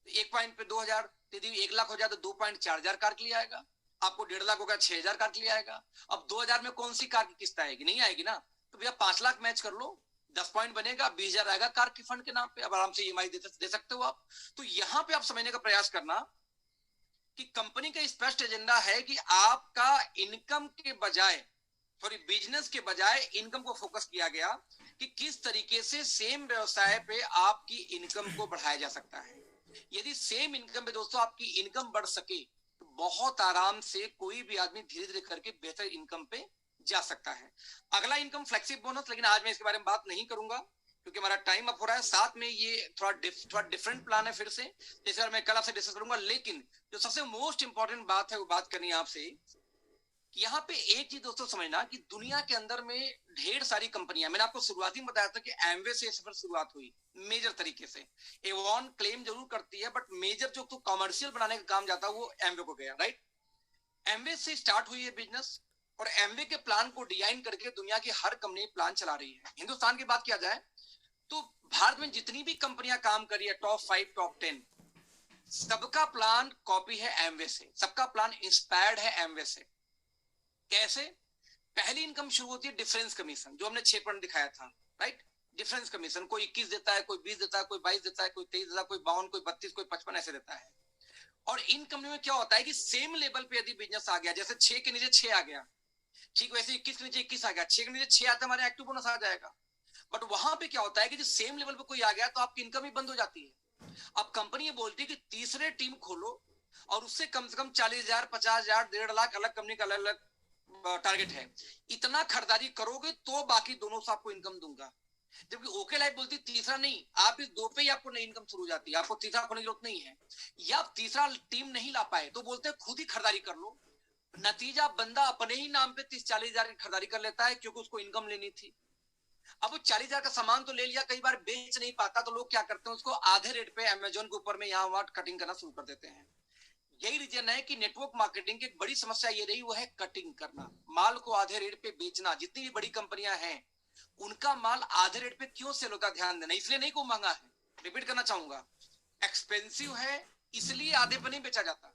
एक पॉइंट पे 2000, यदि 1 लाख हो जाए तो 2 पॉइंट 4000 कार के लिए आएगा। आपको 1.5 लाख होगा 6000 कार के लिए आएगा। अब 2000 में कौन सी कार की किस्त आएगी, नहीं आएगी ना, तो भैया 5 लाख मैच कर लो, 10 पॉइंट बनेगा, 20,000 आएगा कार की फंड के नाम पे। अब आराम से ईएमआई दे सकते हो आप। तो यहाँ पे आप समझने का प्रयास करना कि कंपनी का स्पष्ट एजेंडा है कि आपका इनकम के बजाय, सॉरी बिजनेस के बजाय इनकम को फोकस किया गया कि किस तरीके से सेम व्यवसाय पे आपकी इनकम को बढ़ाया जा सकता है। यदि सेम इनकम पे दोस्तों आपकी इनकम बढ़ सके तो बहुत आराम से कोई भी आदमी धीरे धीरे करके बेहतर इनकम पे जा सकता है। अगला इनकम फ्लेक्सिबल बोनस, लेकिन आज मैं इसके बारे में बात नहीं करूंगा क्योंकि हमारा टाइम अप हो रहा है। साथ में ये थोड़ा डिफरेंट प्लान है फिर से, इस बार मैं कल आपसे डिस्कस करूंगा। लेकिन जो सबसे मोस्ट इंपॉर्टेंट बात है वो बात करनी है आपसे, यहाँ पे एक चीज दोस्तों समझना कि दुनिया के अंदर में ढेर सारी कंपनियां, मैंने आपको शुरुआती में बताया था कि एमवे से सफर शुरुआत हुई मेजर तरीके से। एवॉन क्लेम जरूर करती है बट मेजर जो तो कमर्शियल बनाने का काम जाता है वो एमवे को गया, राइट। एमवे से स्टार्ट हुई है बिजनेस, और एमवे के प्लान को डिजाइन करके दुनिया की हर कंपनी प्लान चला रही है। हिंदुस्तान की बात किया जाए तो भारत में जितनी भी कंपनियां काम कर रही है, टॉप 5 टॉप 10, सबका प्लान कॉपी है एमवे से, सबका प्लान इंस्पायर्ड है एमवे से। कैसे? पहली इनकम शुरू होती है डिफरेंस कमीशन, जो हमने 6 पॉइंट दिखाया था, राइट। डिफरेंस कमीशन कोई 21 देता है, कोई 20 देता है, कोई 22 देता है, कोई 23 देता है, कोई 52, कोई 32, कोई 55 ऐसे देता है। और इन कंपनी में क्या होता है कि सेम लेवल पे यदि बिजनेस आ गया, जैसे 6 के नीचे 6 आ गया, ठीक वैसे 21 के नीचे 21 आ गया, 6 के नीचे 6 आता है, हमारे एक्टिव बोनस आ जाएगा। बट वहां पे क्या होता है कि जो सेम लेवल पे कोई आ गया तो आपकी इनकम ही बंद हो जाती है। अब कंपनी ये बोलती है कि तीसरे टीम खोलो और उससे कम से कम 40,000, 50,000, 1.5 लाख, अलग कंपनी का अलग अलग टारगेट है, इतना खरीदारी करोगे तो बाकी दोनों से आपको इनकम दूंगा। जबकि ओके लाइफ बोलती तीसरा नहीं, आप इस 2 पे ही आपको नई इनकम शुरू हो जाती है, आपको तीसरा खोलने की जरूरत नहीं है। या आप तीसरा टीम नहीं ला पाए तो बोलते हैं खुद ही खरीदारी कर लो। नतीजा बंदा अपने ही नाम पे 30-40,000 की खरीदारी कर लेता है क्योंकि उसको इनकम लेनी थी। अब वो 40,000 का सामान तो ले लिया, कई बार बेच नहीं पाता, तो लोग क्या करते हैं उसको आधे रेट पे अमेजोन के ऊपर में यहाँ वहां कटिंग करना शुरू कर देते हैं। यही रीजन है कि नेटवर्क मार्केटिंग की एक बड़ी समस्या ये रही, वो है कटिंग करना, माल को आधे रेट पे बेचना। जितनी भी बड़ी कंपनियां हैं उनका माल आधे रेट पे क्यों सेल होता, ध्यान देना, इसलिए नहीं को महंगा है, रिपीट करना चाहूंगा, एक्सपेंसिव है इसलिए आधे पे नहीं बेचा जाता,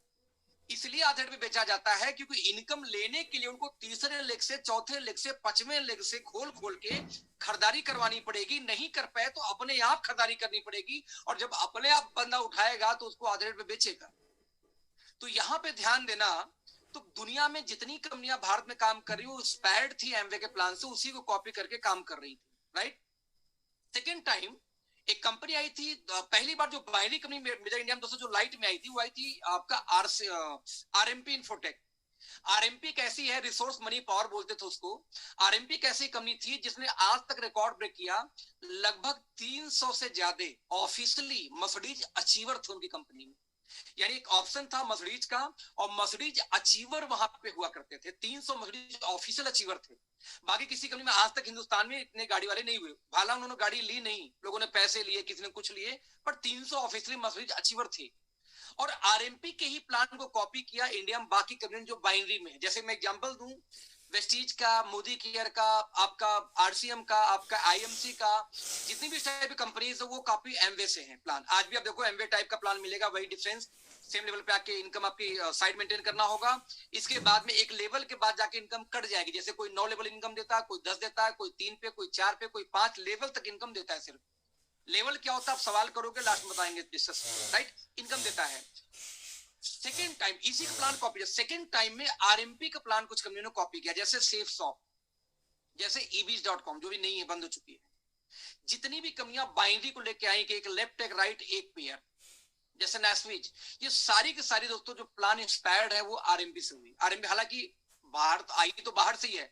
इसलिए आधे पे बेचा जाता है क्योंकि इनकम लेने के लिए उनको तीसरे लेग से, चौथे लेग से, 5वें लेग से खोल खोल के खरीदारी करवानी पड़ेगी। नहीं कर पाए तो अपने आप खरीदारी करनी पड़ेगी, और जब अपने आप बंदा उठाएगा तो उसको आधे रेट पे बेचेगा। तो यहां पे ध्यान देना, तो दुनिया में जितनी कंपनियां भारत में काम कर रही वो इंस्पायर्ड थी एमवे के प्लान से, उसी को कॉपी करके काम कर रही थी, राइट। सेकेंड टाइम एक कंपनी आई थी, पहली बार जो बाइनरी कंपनी मेजर इंडिया में दोस्तों जो लाइट में आई थी, वो आई थी आपका आरएमपी इंफोटेक। आरएमपी कैसी है, रिसोर्स मनी पावर बोलते थे उसको। आरएमपी कैसी कंपनी थी जिसने आज तक रिकॉर्ड ब्रेक किया, लगभग 300 से ज्यादा ऑफिशियली मर्सिडीज अचीवर थे उनकी कंपनी में। यानी एक ऑप्शन था मर्सिडीज का, और मर्सिडीज अचीवर वहां पे हुआ करते थे। 300 मर्सिडीज ऑफिशियल अचीवर थे। बाकी किसी कंपनी में आज तक हिंदुस्तान में इतने गाड़ी वाले नहीं हुए। भाला उन्होंने गाड़ी ली नहीं, लोगों ने पैसे लिए, किसी ने कुछ लिए, पर 300 ऑफिशियली मर्सिडीज अचीवर थे। और आरएमपी के ही प्लान को कॉपी किया इंडिया में बाकी कंपनी जो बाइनरी में है। जैसे मैं एग्जांपल दूं, वेस्टीज का, मोदी केयर का, आपका आरसीएम का, आपका आईएमसी का, जितनी भी टाइप की कंपनीज है वो काफी एमवे से हैं प्लान। आज भी आप देखो एमवे टाइप का प्लान मिलेगा, वही डिफरेंस, सेम लेवल पे आके इनकम आपकी साइड मेंटेन करना होगा। इसके बाद में एक लेवल के बाद जाके इनकम कट जाएगी। जैसे कोई 9 लेवल इनकम देता है, कोई 10 देता है, कोई 3 पे, कोई 4 पे, कोई 5 लेवल तक इनकम देता है। सिर्फ लेवल क्या होता है आप सवाल करोगे, लास्ट में बताएंगे डिस्कस, राइट। इनकम देता है। सेकेंड टाइम इसी का प्लान कॉपी, सेकेंड टाइम में आरएमपी का प्लान कुछ कंपनियों ने कॉपी किया, जैसे सेफ शॉप, जैसे ebis.com जो भी नहीं है, बंद हो चुकी है। जितनी भी कंपनियां बाइनरी को लेके आई कि एक लेफ्ट एक राइट एक पेयर, जैसे नेस्विच, ये सारी की सारी दोस्तों जो प्लान इंस्पायर्ड है वो आरएमपी से हुई। आरएमपी हालांकि बाहर आई तो बाहर से ही है,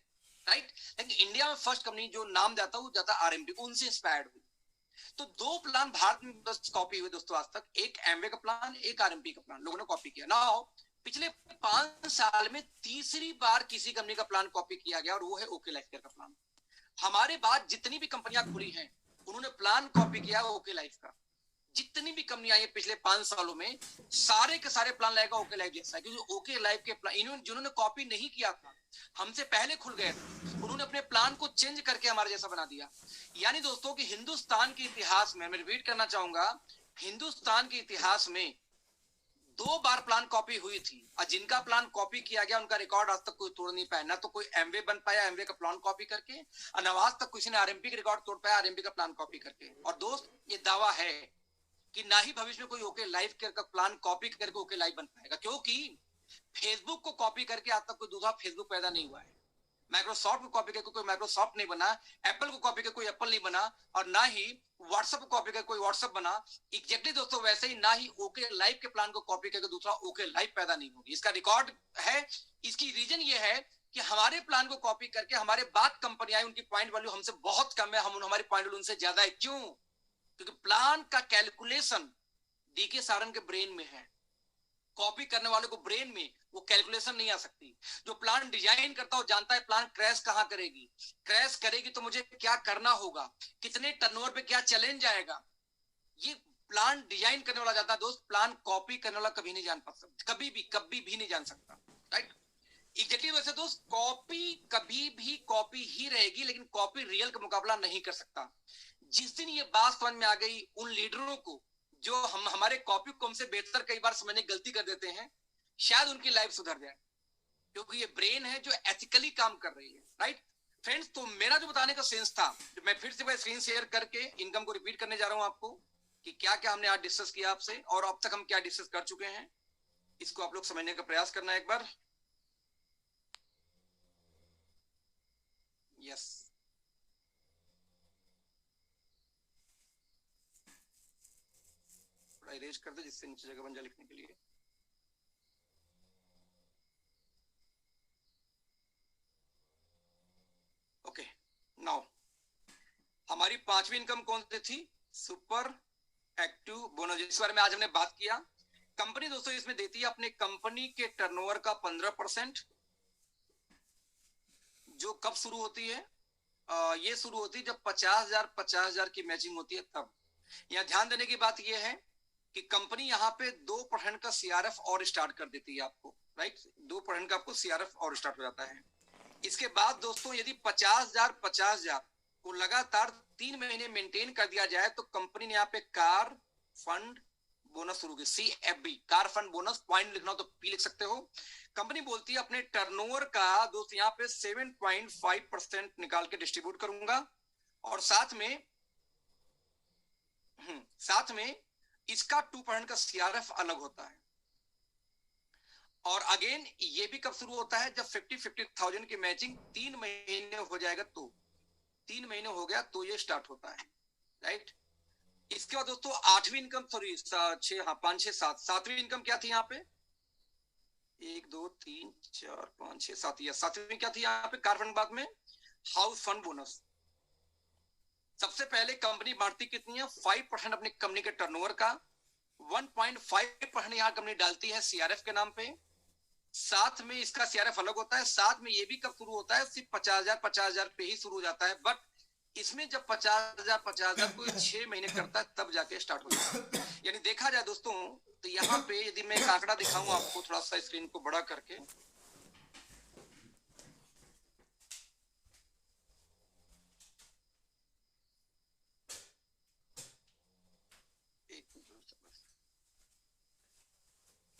राइट, लेकिन इंडिया में फर्स्ट कंपनी जो नाम जाता है वो जाता आरएमपी, उनसे इंस्पायर्ड हुई। तो दो प्लान भारत में बस कॉपी हुए दोस्तों आज तक, एक एमवे का प्लान, एक आरएमपी का प्लान, लोगों ने कॉपी किया ना। पिछले 5 साल में तीसरी बार किसी कंपनी का प्लान कॉपी किया गया, और वो है ओके लाइफ केयर का प्लान। हमारे बाद जितनी भी कंपनियां खुली हैं उन्होंने प्लान कॉपी किया ओके लाइफ का। जितनी भी कंपनी आई है पिछले 5 सालों में, सारे के सारे प्लान लाएगा ओके लाइफ जैसा, क्योंकि ओके लाइफ के प्लान जिन्होंने कॉपी नहीं किया था, हमसे पहले खुल गए थे, उन्होंने अपने प्लान को चेंज करके हमारे जैसा बना दिया। यानी दोस्तों कि हिंदुस्तान के इतिहास में, मैं रिपीट करना चाहूंगा, हिंदुस्तान के इतिहास में 2 बार प्लान कॉपी हुई थी, और जिनका प्लान कॉपी किया गया उनका रिकॉर्ड आज तक कोई तोड़ नहीं पाया। ना तो कोई एमवे बन पाया एमवे का प्लान कॉपी करके, और न आज तक किसी ने आरएमपी का रिकॉर्ड तोड़ पाया आरएमपी का प्लान कॉपी करके। और दोस्त ये दावा है कि ना ही भविष्य में कोई ओके लाइफ केयर का प्लान कॉपी करके ओके लाइफ बन पाएगा, क्योंकि फेसबुक को कॉपी करके आज तक कोई दूसरा फेसबुक पैदा नहीं हुआ है। माइक्रोसॉफ्ट को कॉपी करके कोई माइक्रोसॉफ्ट नहीं बना, एप्पल को कॉपी करके कोई एप्पल नहीं बना, और ना ही व्हाट्सएप को कॉपी करके कोई व्हाट्सएप बना। एग्जैक्टली दोस्तों वैसे ही ना ही ओके लाइफ के प्लान को कॉपी करके दूसरा ओके लाइफ पैदा नहीं होगी। इसका रिकॉर्ड है। इसकी रीजन ये है कि हमारे प्लान को कॉपी करके हमारे बाद कंपनी आई, उनकी पॉइंट वैल्यू हमसे बहुत कम है, हम हमारी पॉइंट वैल्यू उनसे ज्यादा है। क्यों? क्योंकि प्लान का कैलकुलेशन डीके सारंग के ब्रेन में है, कॉपी करने वाले को ब्रेन में वो कैलकुलेशन नहीं आ सकती। जो प्लान डिजाइन करता हो जानता है प्लान क्रैश कहां करेगी, क्रैश करेगी तो मुझे क्या करना होगा, कितने टर्नओवर पे क्या चैलेंज आएगा, ये प्लान डिजाइन करने वाला जानता है दोस्त। प्लान कॉपी करने वाला कभी नहीं जान पाता, कभी भी नहीं जान सकता, राइट। एग्जैक्टली वैसे दोस्त कॉपी कभी भी कॉपी ही रहेगी, लेकिन कॉपी रियल का मुकाबला नहीं कर सकता। जिस दिन ये बात समझ में आ गई उन लीडरों को जो हम हमारे कॉपी को हमसे बेहतर कई बार समझने की गलती कर देते हैं, शायद उनकी लाइफ सुधर जाए, क्योंकि ये ब्रेन है जो एथिकली काम कर रही है, राइट फ्रेंड्स। तो मेरा जो बताने का सेंस था, मैं फिर से स्क्रीन शेयर करके इनकम को रिपीट करने जा रहा हूं आपको कि क्या क्या हमने आज डिस्कस किया आपसे, और अब तक हम क्या डिस्कस कर चुके हैं, इसको आप लोग समझने का प्रयास करना एक बार। यस, थोड़ा इरेज कर दे जिससे नीचे जगह बन जाए लिखने के लिए। ओके, नाउ हमारी 5वीं इनकम कौन सी थी? सुपर एक्टिव बोनस, इस बारे में आज हमने बात किया। कंपनी दोस्तों इसमें देती है अपने कंपनी के टर्नओवर का 15%, जो कब शुरू होती है? ये शुरू होती है जब 50,000 की मैचिंग होती है तब। यहाँ ध्यान देने की बात यह है कि कंपनी यहाँ पे 2% का सीआरएफ और स्टार्ट कर देती है आपको, राइट। 2% का आपको सीआरएफ और स्टार्ट हो जाता है। इसके बाद दोस्तों यदि 50,000 को लगातार 3 महीने मेंटेन कर दिया जाए तो कंपनी ने यहाँ पे कार फंड बोनस शुरू की, CFB, car fund bonus. Point लिखना हो तो पी लिख सकते हो। कंपनी बोलती है अपने टर्नओवर का दोस्त यहाँ पे 7.5% निकाल के डिस्ट्रीब्यूट करूंगा, और साथ में इसका 2% का सीआरएफ अलग होता है। और अगेन ये भी कब शुरू होता है? जब 50,000 की मैचिंग 3 महीने हो जाएगा, तो 3 महीने हो गया तो ये स्टार्ट होता है। राइट। इसके बाद दोस्तों आठवीं इनकम, सॉरी छह, हाँ 5 6 7, सातवीं इनकम क्या थी यहाँ पे? 1 2 3 4 5 6 7, या सातवीं क्या थी यहाँ पे कार फंड बाद में? House fund bonus. सबसे पहले कंपनी बांटती कितनी है? 5% अपनी कंपनी के टर्नओवर का, 1.5% यहाँ कंपनी डालती है सीआरएफ के नाम पे। साथ में इसका सीआरएफ अलग होता है, साथ में ये भी कब शुरू होता है? सिर्फ 50,000 पे ही शुरू हो जाता है, बट इसमें जब 50,000 कोई 6 महीने करता है तब जाके स्टार्ट होता है। यानी देखा जाए दोस्तों तो यहाँ पे यदि मैं एक आंकड़ा दिखाऊं आपको, थोड़ा सा स्क्रीन को बड़ा करके,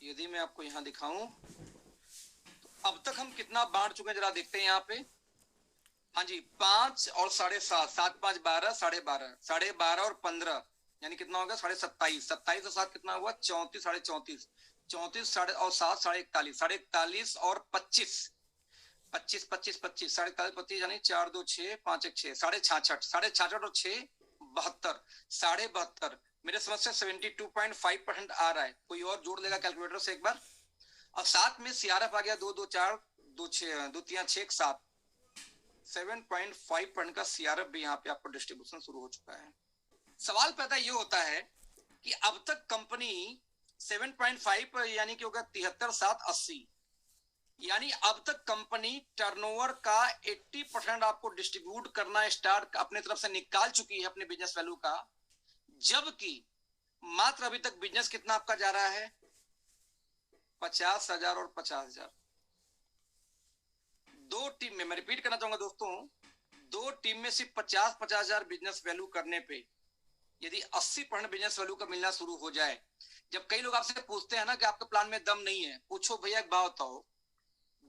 यदि मैं आपको यहाँ दिखाऊं तो अब तक हम कितना बांट चुके हैं जरा देखते हैं यहाँ पे। हाँ जी, 5 और 7.5, 7 5 12, 12.5, 12.5 और 15, यानी कितना होगा? 27.5, 27 और 7 कितना हुआ? 34, 34.5, 34 साढ़े और 7 41, 41 और 25, 25 25 25, 41 25, यानी 4 2 6 5 1 6, 66 और 6 72, 72, मेरे समझ से 72.5% आ रहा है। कोई और जोड़ लेगा कैलकुलेटर से एक बार। और साथ में सीआरएफ आ गया 2 2 4 2 6 2 3 6 7, 7.5% का सीआरएफ भी यहाँ पे आपको डिस्ट्रीब्यूशन शुरू हो चुका है। सवाल पैदा ये होता है कि अब तक कंपनी 7.5 यानी कि होगा 73 7 80, यानी अब तक कंपनी टर्नओवर का 80% आपको डिस्ट्रीब्यूट करना स्टार्ट अपने तरफ से निकाल चुकी है अपने बिजनेस वैल्यू का, जबकि मात्र अभी तक बिजनेस कितना आपका जा रहा है? 50,000 और 50,000। दो टीम में, मैं रिपीट करना चाहूंगा दोस्तों, दो टीम में सिर्फ 50,000 बिजनेस वैल्यू करने पे यदि 80% बिजनेस वैल्यू का मिलना शुरू हो जाए, जब कई लोग आपसे पूछते हैं ना कि आपके प्लान में दम नहीं है, पूछो भैया एक बात बताओ,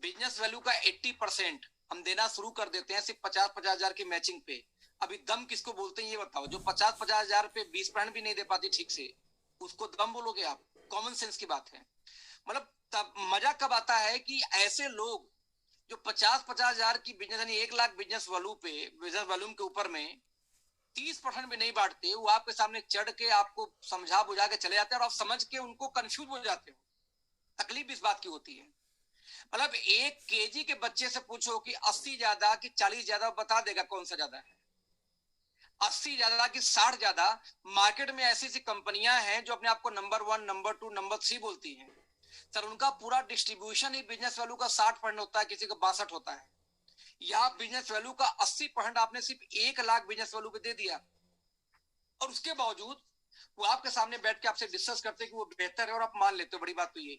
बिजनेस वैल्यू का 80% हम देना शुरू कर देते हैं सिर्फ 50,000 की मैचिंग पे, अभी दम किसको बोलते हैं ये बताओ? जो 50,000 पे 20% भी नहीं दे पाती ठीक से, उसको दम बोलोगे आप? कॉमन सेंस की बात है। मतलब तब मजा कब आता है कि ऐसे लोग जो 50,000 की बिजनेस यानी 1 लाख बिजनेस वैल्यू पे, बिजनेस वॉल्यूम के ऊपर में 30% भी नहीं बांटते, वो आपके सामने चढ़ के आपको समझा बुझा के चले जाते हैं और आप समझ के उनको कंफ्यूज हो जाते हो। तकलीफ इस बात की होती है, मतलब 1 केजी के बच्चे से पूछो कि 80 ज्यादा कि 40 ज्यादा, बता देगा कौन सा ज्यादा है। 80 ज्यादा कि 60 ज्यादा? मार्केट में ऐसी ऐसी कंपनियां हैं जो अपने आप को नंबर 1 नंबर 2 नंबर 3 बोलती हैं, सर उनका पूरा डिस्ट्रीब्यूशन ही बिजनेस वैल्यू का 60% होता है, किसी का 62 होता है। या बिजनेस वैल्यू का 80% आपने सिर्फ 1 लाख बिजनेस वैल्यू पे दे दिया, और उसके बावजूद वो आपके सामने बैठ के आपसे डिस्कस करते हैं कि वो बेहतर है और आप मान लेते हो। बड़ी बात तो ये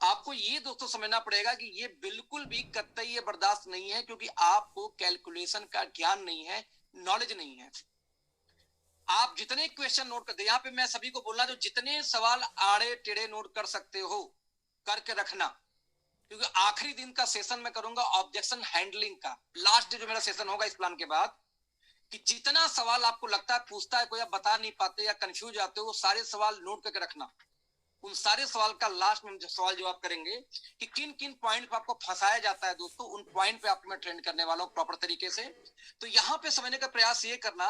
आपको ये दोस्तों समझना पड़ेगा कि ये बिल्कुल भी कतई ये बर्दाश्त नहीं है, क्योंकि आपको कैलकुलेशन का ज्ञान नहीं है, नॉलेज नहीं है। आप जितने क्वेश्चन नोट करते, यहाँ पे मैं सभी को बोलना, जो जितने सवाल आड़े टेढ़े नोट कर सकते हो करके रखना, क्योंकि आखिरी दिन का सेशन मैं करूंगा ऑब्जेक्शन हैंडलिंग का, लास्ट डे जो मेरा सेशन होगा इस प्लान के बाद, कि जितना सवाल आपको लगता है पूछता है कोई, आप बता नहीं पाते या कंफ्यूज आते हो, वो सारे सवाल नोट करके रखना। उन सारे सवाल का लास्ट में सवाल जवाब करेंगे कि किन किन पॉइंट पे आपको फंसाया जाता है दोस्तों, उन पॉइंट पे आपको मैं ट्रेंड करने वाला हूँ प्रॉपर तरीके से। तो यहाँ पे समझने का प्रयास ये करना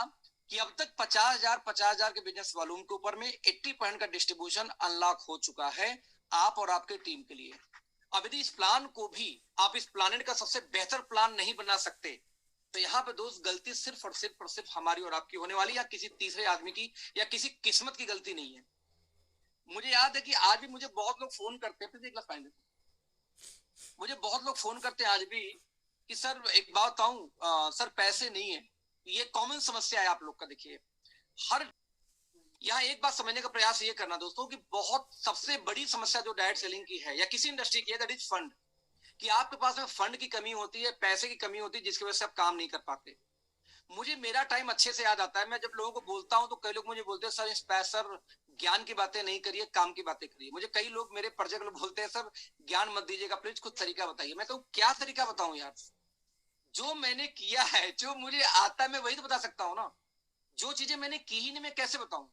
कि अब तक 50,000 के बिजनेस वॉल्यूम के ऊपर में 80% का डिस्ट्रीब्यूशन अनलॉक हो चुका है आप और आपके टीम के लिए। अब यदि इस प्लान को भी आप इस प्लानेट का सबसे बेहतर प्लान नहीं बना सकते, तो यहाँ पे दोस्त गलती सिर्फ और सिर्फ हमारी और आपकी होने वाली, या किसी तीसरे आदमी की या किसी किस्मत की गलती नहीं है। मुझे याद है कि आज भी मुझे बहुत लोग फोन करते हैं, मुझे बहुत लोग फोन करते हैं आज भी कि सर एक बात बताऊं, सर पैसे नहीं है। ये कॉमन समस्या है आप लोग का। देखिए हर यहाँ एक बात समझने का प्रयास ये करना दोस्तों कि बहुत सबसे बड़ी समस्या जो डायरेक्ट सेलिंग की है या किसी इंडस्ट्री की है, दैट इज फंड। कि आपके पास में फंड की कमी होती है, पैसे की कमी होती है, जिसकी वजह से आप काम नहीं कर पाते। मुझे मेरा टाइम अच्छे से याद आता है, मैं जब लोगों को बोलता हूं तो कई लोग मुझे बोलते हैं सर इस सर ज्ञान की बातें नहीं करिए, काम की बातें करिए। मुझे कई लोग मेरे परिचय लोग बोलते हैं सर ज्ञान मत दीजिएगा प्लीज, कुछ तरीका बताइए। मैं कहूँ क्या तरीका बताऊं यार, जो मैंने किया है, जो मुझे आता है, मैं वही तो बता सकता हूँ ना। जो चीजें मैंने की ही नहीं मैं कैसे बताऊं?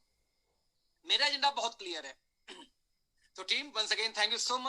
मेरा एजेंडा बहुत क्लियर है। तो team once again thank you so much.